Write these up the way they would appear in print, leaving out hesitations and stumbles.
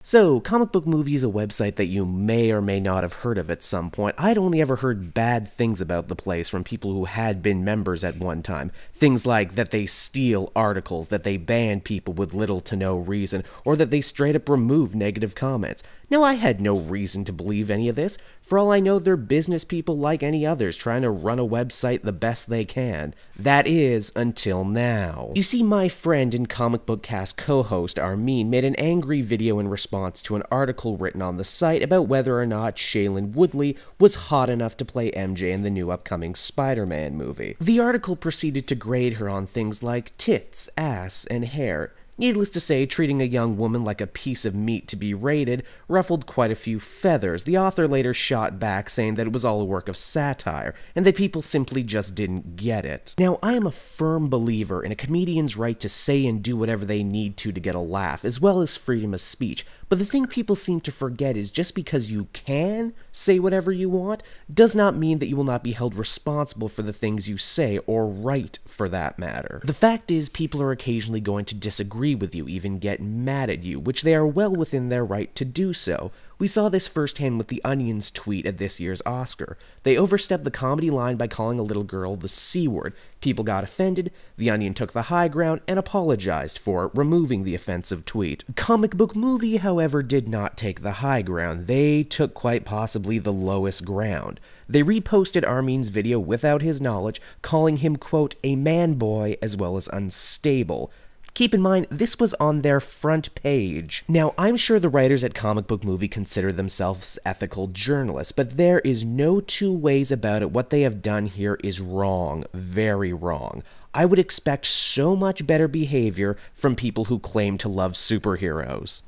So, Comic Book Movie is a website that you may or may not have heard of at some point. I'd only ever heard bad things about the place from people who had been members at one time. Things like that they steal articles, that they ban people with little to no reason, or that they straight up remove negative comments. Now, I had no reason to believe any of this. For all I know, they're business people like any others trying to run a website the best they can. That is, until now. You see, my friend and Comic Book Cast co-host Armin made an angry video in response to an article written on the site about whether or not Shailene Woodley was hot enough to play MJ in the new upcoming Spider-Man movie. The article proceeded to grade her on things like tits, ass, and hair. Needless to say, treating a young woman like a piece of meat to be rated ruffled quite a few feathers. The author later shot back, saying that it was all a work of satire, and that people simply just didn't get it. Now, I am a firm believer in a comedian's right to say and do whatever they need to get a laugh, as well as freedom of speech, but the thing people seem to forget is just because you can say whatever you want, does not mean that you will not be held responsible for the things you say, or write for that matter. The fact is, people are occasionally going to disagree with you, even get mad at you, which they are well within their right to do so. We saw this firsthand with the Onion's tweet at this year's Oscar. They overstepped the comedy line by calling a little girl the C-word. People got offended, the Onion took the high ground and apologized for removing the offensive tweet. Comic Book Movie, however, did not take the high ground. They took quite possibly the lowest ground. They reposted Armin's video without his knowledge, calling him, quote, a man-boy as well as unstable. Keep in mind, this was on their front page. Now, I'm sure the writers at Comic Book Movie consider themselves ethical journalists, but there is no two ways about it. What they have done here is wrong, very wrong. I would expect so much better behavior from people who claim to love superheroes.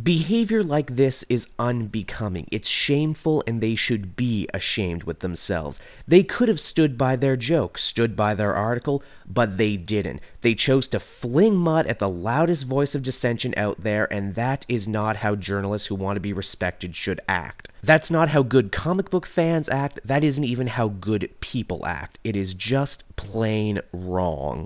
Behavior like this is unbecoming. It's shameful, and they should be ashamed with themselves. They could have stood by their joke, stood by their article, but they didn't. They chose to fling mud at the loudest voice of dissension out there, and that is not how journalists who want to be respected should act. That's not how good comic book fans act. That isn't even how good people act. It is just plain wrong.